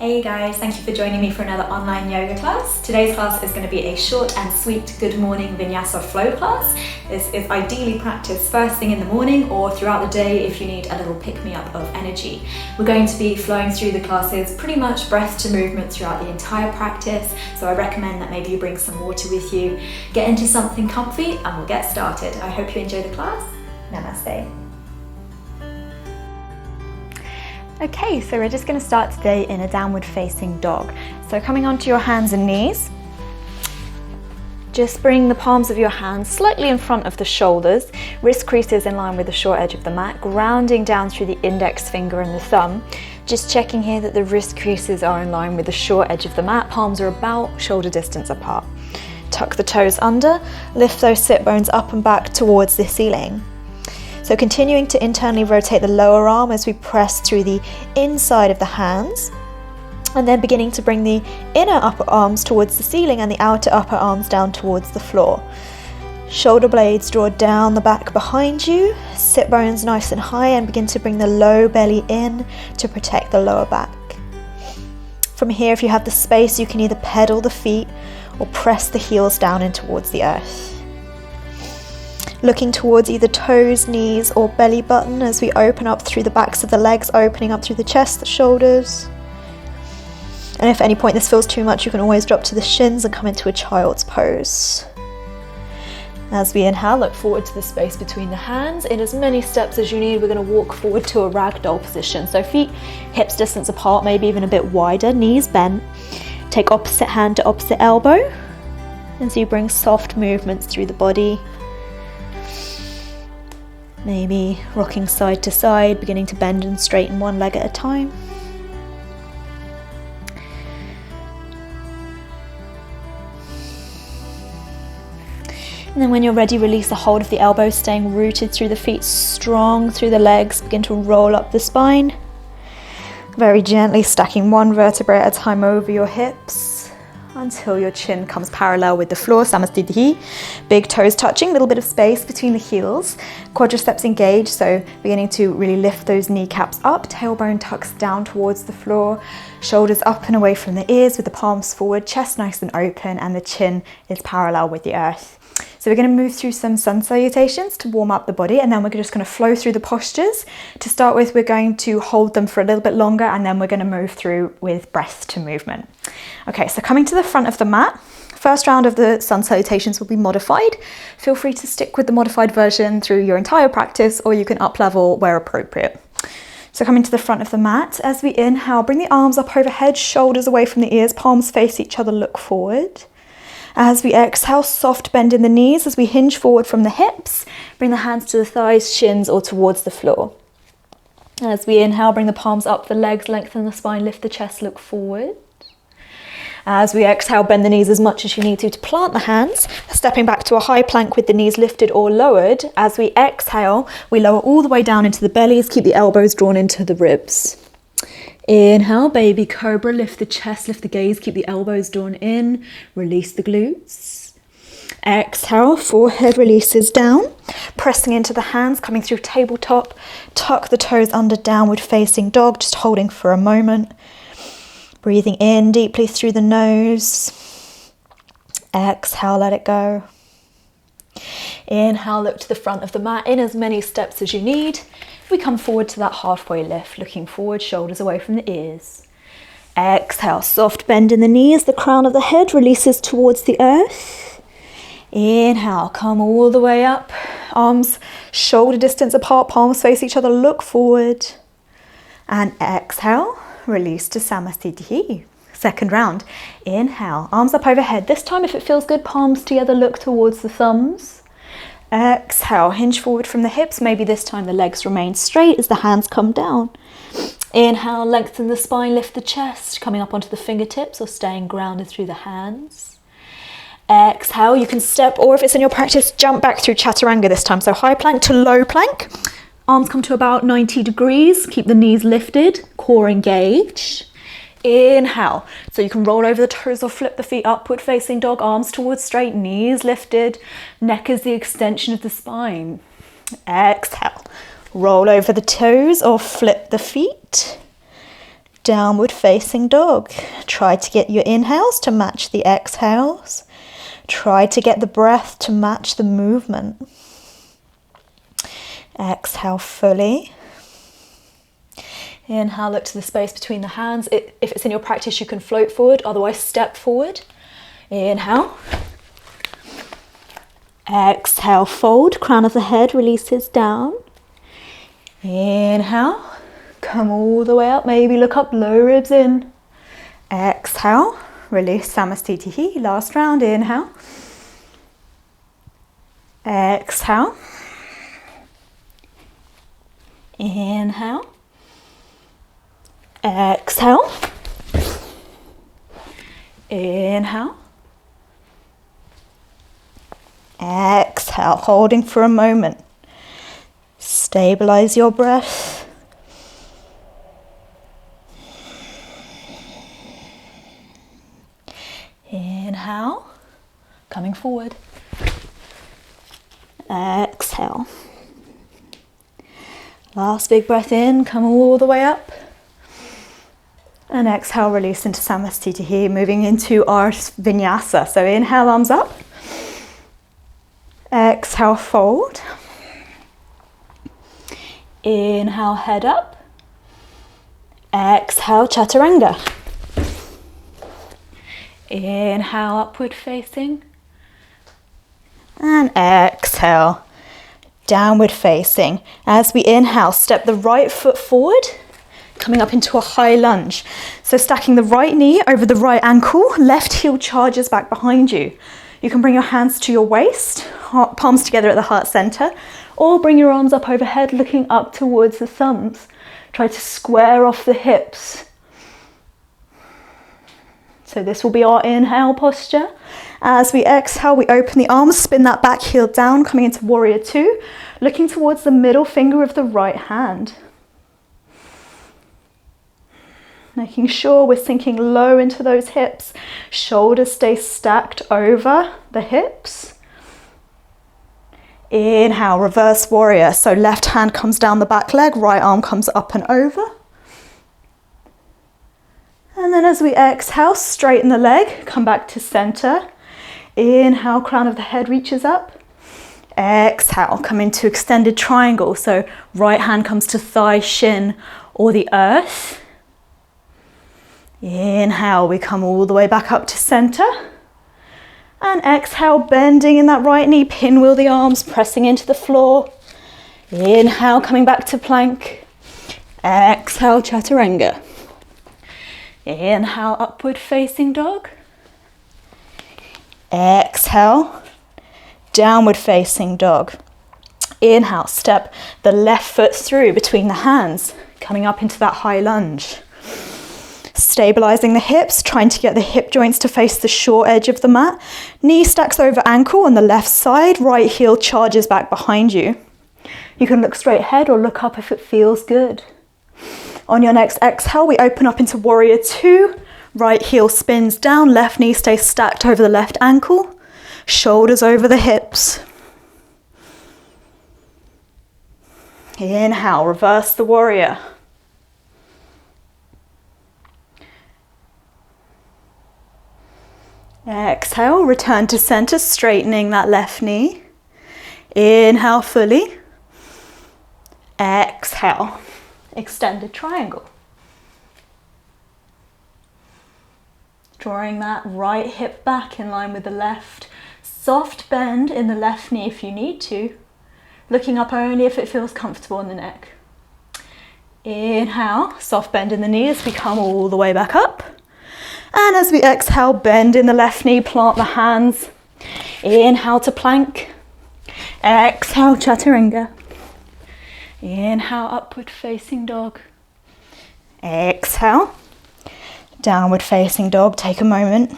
Hey guys, thank you for joining me for another online yoga class. Today's class is going to be a short and sweet good morning Vinyasa flow class. This is ideally practiced first thing in the morning or throughout the day if you need a little pick-me-up of energy. We're going to be flowing through the classes pretty much breath to movement throughout the entire practice, so I recommend that maybe you bring some water with you, get into something comfy and we'll get started. I hope you enjoy the class. Namaste. Okay, so we're just going to start today in a downward facing dog. So coming onto your hands and knees, just bring the palms of your hands slightly in front of the shoulders, wrist creases in line with the short edge of the mat, grounding down through the index finger and the thumb. Just checking here that the wrist creases are in line with the short edge of the mat, palms are about shoulder distance apart. Tuck the toes under, lift those sit bones up and back towards the ceiling. So continuing to internally rotate the lower arm as we press through the inside of the hands, and then beginning to bring the inner upper arms towards the ceiling and the outer upper arms down towards the floor. Shoulder blades draw down the back behind you, sit bones nice and high, and begin to bring the low belly in to protect the lower back. From here, if you have the space, you can either pedal the feet or press the heels down in towards the earth. Looking towards either toes, knees or belly button as we open up through the backs of the legs, opening up through the chest, the shoulders. And if at any point this feels too much, you can always drop to the shins and come into a child's pose. As we inhale, look forward to the space between the hands. In as many steps as you need, we're going to walk forward to a ragdoll position. So feet hips distance apart, maybe even a bit wider, knees bent. Take opposite hand to opposite elbow as you bring soft movements through the body. Maybe rocking side to side, beginning to bend and straighten one leg at a time. And then when you're ready, release the hold of the elbows, staying rooted through the feet, strong through the legs. Begin to roll up the spine. Very gently stacking one vertebrae at a time over your hips, until your chin comes parallel with the floor, Namaste. Big toes touching, a little bit of space between the heels. Quadriceps engaged, so beginning to really lift those kneecaps up. Tailbone tucks down towards the floor. Shoulders up and away from the ears with the palms forward, chest nice and open, and the chin is parallel with the earth. So we're going to move through some sun salutations to warm up the body, and then we're just going to flow through the postures. To start with, we're going to hold them for a little bit longer, and then we're going to move through with breath to movement. Okay, so coming to the front of the mat, first round of the sun salutations will be modified. Feel free to stick with the modified version through your entire practice, or you can up level where appropriate. So coming to the front of the mat, as we inhale, bring the arms up overhead, shoulders away from the ears, palms face each other, look forward. As we exhale, soft bend in the knees as we hinge forward from the hips. Bring the hands to the thighs, shins, or towards the floor. As we inhale, bring the palms up the legs, lengthen the spine, lift the chest, look forward. As we exhale, bend the knees as much as you need to plant the hands, stepping back to a high plank with the knees lifted or lowered. As we exhale, we lower all the way down into the bellies, keep the elbows drawn into the ribs. Inhale, baby cobra, lift the chest, lift the gaze, keep the elbows drawn in, release the glutes. Exhale, forehead releases down, pressing into the hands, coming through tabletop, tuck the toes under, downward facing dog, just holding for a moment. Breathing in deeply through the nose. Exhale, let it go. Inhale, look to the front of the mat in as many steps as you need. We come forward to that halfway lift, looking forward, shoulders away from the ears. Exhale, soft bend in the knees, the crown of the head releases towards the earth. Inhale, come all the way up, arms shoulder distance apart, palms face each other, look forward. And exhale, release to Namaste. Second round, inhale, arms up overhead. This time, if it feels good, palms together, look towards the thumbs. Exhale, hinge forward from the hips. Maybe this time the legs remain straight as the hands come down. Inhale, lengthen the spine, lift the chest, coming up onto the fingertips or staying grounded through the hands. Exhale, you can step, or if it's in your practice, jump back through chaturanga this time. So high plank to low plank. Arms come to about 90 degrees. Keep the knees lifted, core engaged. Inhale, so you can roll over the toes or flip the feet, upward facing dog, arms towards straight, knees lifted, neck is the extension of the spine. Exhale, roll over the toes or flip the feet. Downward facing dog. Try to get your inhales to match the exhales. Try to get the breath to match the movement. Exhale fully. Inhale, look to the space between the hands. If it's in your practice, you can float forward, otherwise step forward. Inhale. Exhale, fold, crown of the head releases down. Inhale, come all the way up, maybe look up, low ribs in. Exhale, release, Namaste. Last round, inhale. Exhale. Inhale. Exhale. Inhale. Exhale, holding for a moment. Stabilize your breath. Inhale, coming forward. Exhale. Last big breath in, come all the way up. And exhale, release into Namaste, moving into our Vinyasa. So inhale, arms up. Exhale, fold. Inhale, head up. Exhale, chaturanga. Inhale, upward facing. And exhale, downward facing. As we inhale, step the right foot forward, coming up into a high lunge. So stacking the right knee over the right ankle, left heel charges back behind you. You can bring your hands to your waist, palms together at the heart center, or bring your arms up overhead, looking up towards the thumbs. Try to square off the hips. So this will be our inhale posture. As we exhale, we open the arms, spin that back heel down, coming into warrior two, looking towards the middle finger of the right hand. Making sure we're sinking low into those hips. Shoulders stay stacked over the hips. Inhale, reverse warrior. So left hand comes down the back leg, right arm comes up and over. And then as we exhale, straighten the leg, come back to center. Inhale, crown of the head reaches up. Exhale, come into extended triangle. So right hand comes to thigh, shin, or the earth. Inhale, we come all the way back up to center. And exhale, bending in that right knee, pinwheel the arms, pressing into the floor. Inhale, coming back to plank. Exhale, chaturanga. Inhale, upward facing dog. Exhale, downward facing dog. Inhale, step the left foot through between the hands, coming up into that high lunge. Stabilizing the hips, trying to get the hip joints to face the short edge of the mat. Knee stacks over ankle on the left side, right heel charges back behind you. You can look straight ahead or look up if it feels good. On your next exhale, we open up into warrior two. Right heel spins down, left knee stays stacked over the left ankle. Shoulders over the hips. Inhale, reverse the warrior. Exhale, return to center, straightening that left knee. Inhale fully. Exhale, extended triangle. Drawing that right hip back in line with the left. Soft bend in the left knee if you need to. Looking up only if it feels comfortable in the neck. Inhale, soft bend in the knee as we come all the way back up. And as we exhale, bend in the left knee, plant the hands. Inhale to plank. Exhale, chaturanga. Inhale, upward facing dog. Exhale, downward facing dog. Take a moment.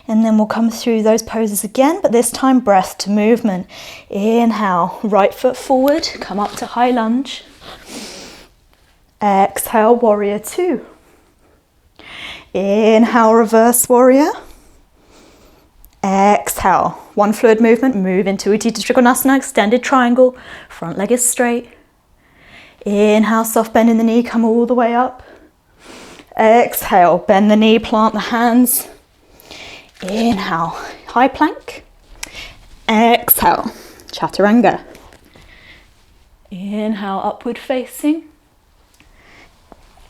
And then we'll come through those poses again, but this time breath to movement. Inhale, right foot forward, come up to high lunge. Exhale, warrior two. Inhale, reverse warrior. Exhale. Exhale, one fluid movement, move into Utthita Trikonasana, extended triangle, front leg is straight. Inhale, soft bend in the knee, come all the way up. Exhale, bend the knee, plant the hands. Inhale, high plank. Exhale, chaturanga. Inhale, upward facing.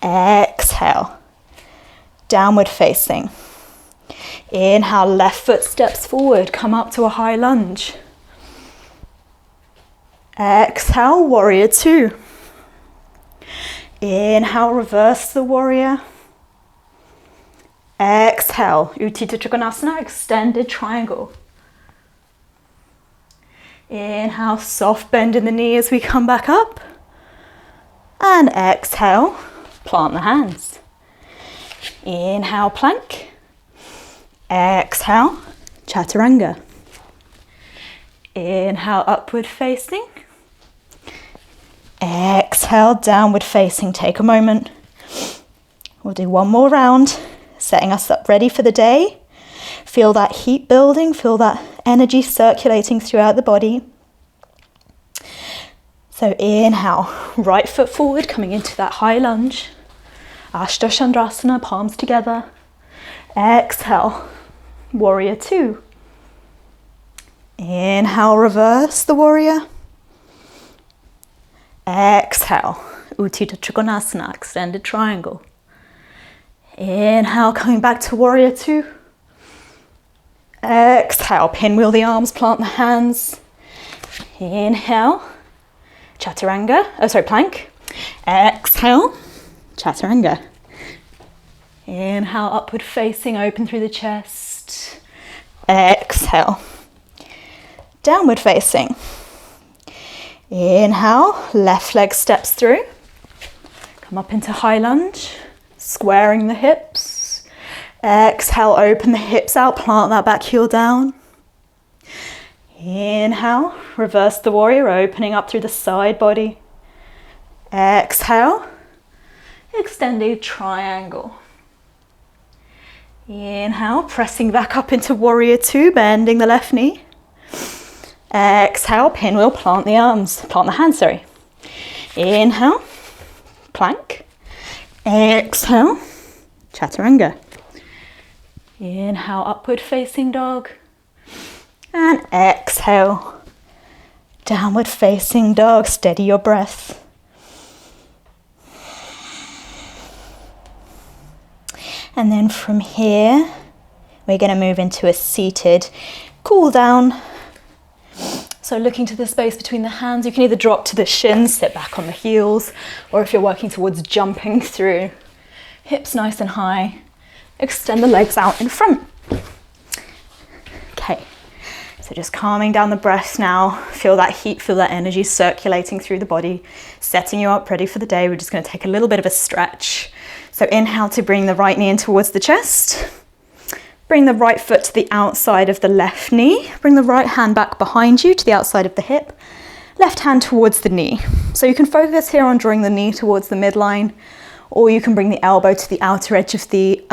Exhale, downward facing. Inhale, left foot steps forward, come up to a high lunge. Exhale, warrior two. Inhale, reverse the warrior. Exhale, Utthita Trikonasana, extended triangle. Inhale, soft bend in the knee as we come back up. And exhale, plant the hands. Inhale, plank. Exhale, chaturanga. Inhale, upward facing. Exhale, downward facing. Take a moment. We'll do one more round, setting us up ready for the day. Feel that heat building, feel that energy circulating throughout the body. So inhale, right foot forward, coming into that high lunge. Ashtha Chandrasana, palms together. Exhale, warrior two. Inhale, reverse the warrior. Exhale, Utthita Trikonasana, extended triangle. Inhale, coming back to warrior two. Exhale, pinwheel the arms, plant the hands. Inhale, chaturanga, plank. Exhale, chaturanga. Inhale, upward facing, open through the chest. Exhale, downward facing. Inhale, left leg steps through. Come up into high lunge, squaring the hips. Exhale, open the hips out, plant that back heel down. Inhale, reverse the warrior, opening up through the side body. Exhale, extended triangle. Inhale, pressing back up into warrior two, bending the left knee. Exhale, pinwheel, plant the arms, plant the hands, sorry. Inhale, plank. Exhale, chaturanga. Inhale, upward facing dog. And exhale, downward facing dog. Steady your breath. And then from here, we're going to move into a seated cool down. So looking to the space between the hands, you can either drop to the shins, sit back on the heels, or if you're working towards jumping through, hips nice and high, extend the legs out in front. Okay, so just calming down the breath now. Feel that heat, feel that energy circulating through the body, setting you up ready for the day. We're just going to take a little bit of a stretch. So inhale to bring the right knee in towards the chest. Bring the right foot to the outside of the left knee. Bring the right hand back behind you to the outside of the hip. Left hand towards the knee. So you can focus here on drawing the knee towards the midline, or you can bring the elbow to the outer edge of the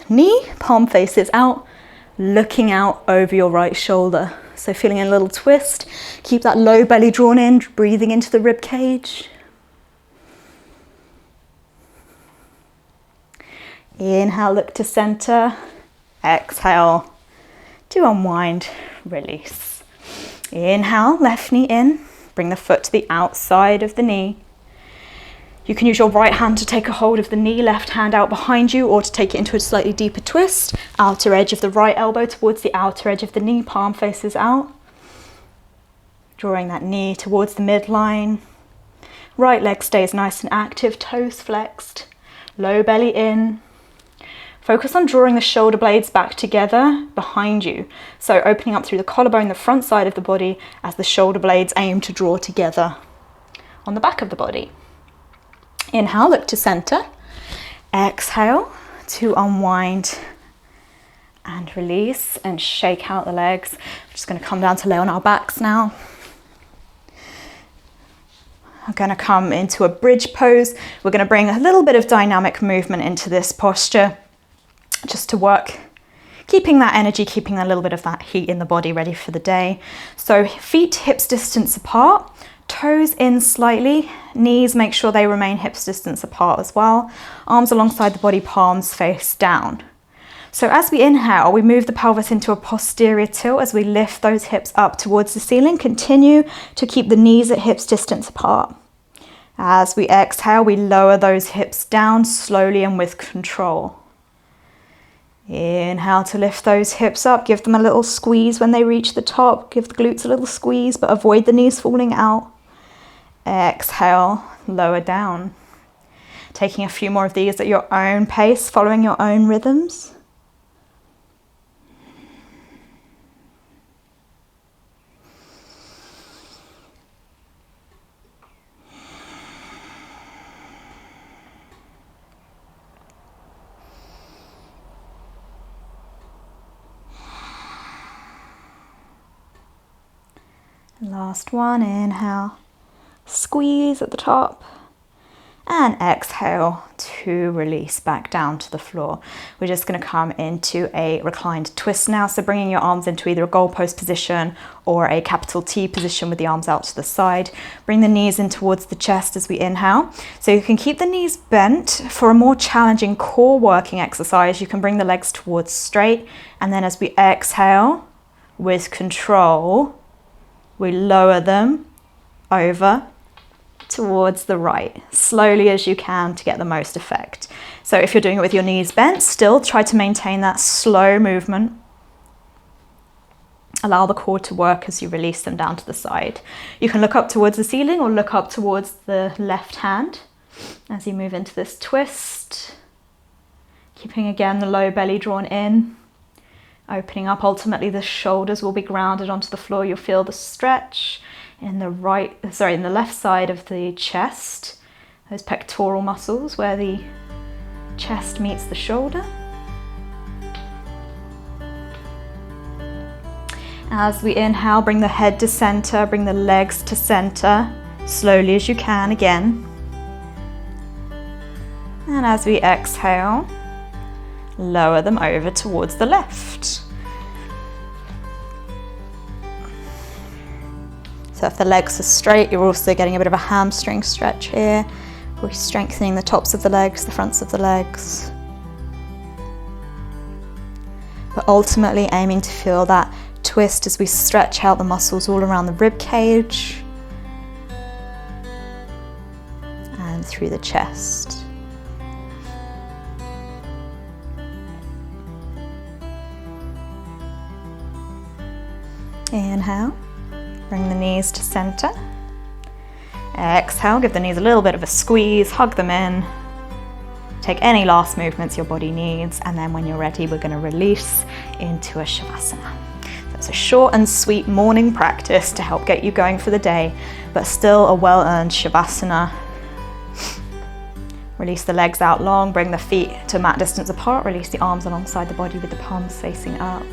knee. Palm faces out, looking out over your right shoulder. So feeling a little twist. Keep that low belly drawn in, breathing into the rib cage. Inhale, look to center. Exhale to unwind, release. Inhale, left knee in. Bring the foot to the outside of the knee. You can use your right hand to take a hold of the knee, left hand out behind you, or to take it into a slightly deeper twist. Outer edge of the right elbow towards the outer edge of the knee, palm faces out. Drawing that knee towards the midline. Right leg stays nice and active, toes flexed. Low belly in. Focus on drawing the shoulder blades back together behind you. So opening up through the collarbone, the front side of the body, as the shoulder blades aim to draw together on the back of the body. Inhale, look to center. Exhale to unwind and release and shake out the legs. I'm just going to come down to lay on our backs now. I'm going to come into a bridge pose. We're going to bring a little bit of dynamic movement into this posture, just to work keeping that energy, keeping a little bit of that heat in the body ready for the day. So feet hips distance apart, toes in slightly, knees make sure they remain hips distance apart as well, arms alongside the body, palms face down. So as we inhale, we move the pelvis into a posterior tilt as we lift those hips up towards the ceiling. Continue to keep the knees at hips distance apart. As we exhale, we lower those hips down slowly and with control. Inhale to lift those hips up, give them a little squeeze when they reach the top, give the glutes a little squeeze, but avoid the knees falling out. Exhale, lower down. Taking a few more of these at your own pace, following your own rhythms. Last one, inhale, squeeze at the top, and exhale to release back down to the floor. We're just going to come into a reclined twist now, so bringing your arms into either a goalpost position or a capital T position with the arms out to the side. Bring the knees in towards the chest as we inhale. So you can keep the knees bent. For a more challenging core working exercise, you can bring the legs towards straight, and then as we exhale, with control, we lower them over towards the right, slowly as you can to get the most effect. So if you're doing it with your knees bent, still try to maintain that slow movement. Allow the core to work as you release them down to the side. You can look up towards the ceiling or look up towards the left hand as you move into this twist. Keeping again the low belly drawn in. Opening up, ultimately the shoulders will be grounded onto the floor. You'll feel the stretch in the left side of the chest, those pectoral muscles where the chest meets the shoulder. As we inhale, bring the head to center, bring the legs to center, slowly as you can again. And as we exhale, lower them over towards the left. So if the legs are straight, you're also getting a bit of a hamstring stretch here. We're strengthening the tops of the legs, the fronts of the legs. But ultimately aiming to feel that twist as we stretch out the muscles all around the rib cage and through the chest. Inhale, bring the knees to center. Exhale, give the knees a little bit of a squeeze, hug them in. Take any last movements your body needs, and then when you're ready, we're going to release into a Shavasana. That's a short and sweet morning practice to help get you going for the day, but still a well-earned Shavasana. Release the legs out long, bring the feet to mat distance apart, release the arms alongside the body with the palms facing up.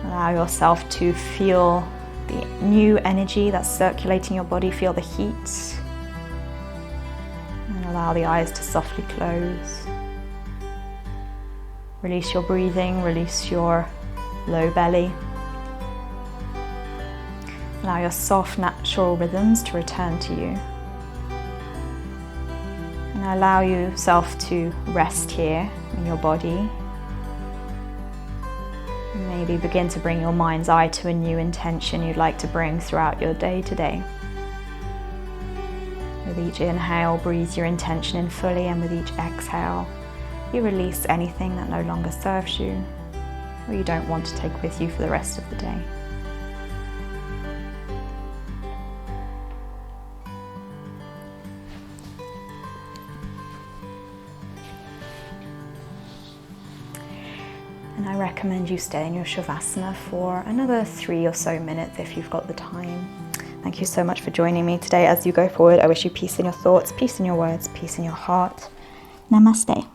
Allow yourself to feel the new energy that's circulating your body, feel the heat. And allow the eyes to softly close. Release your breathing, release your low belly. Allow your soft, natural rhythms to return to you. And allow yourself to rest here in your body. Maybe begin to bring your mind's eye to a new intention you'd like to bring throughout your day today. With each inhale, breathe your intention in fully, and with each exhale, you release anything that no longer serves you or you don't want to take with you for the rest of the day. And I recommend you stay in your Shavasana for another 3 or so minutes if you've got the time. Thank you so much for joining me today. As you go forward, I wish you peace in your thoughts, peace in your words, peace in your heart. Namaste.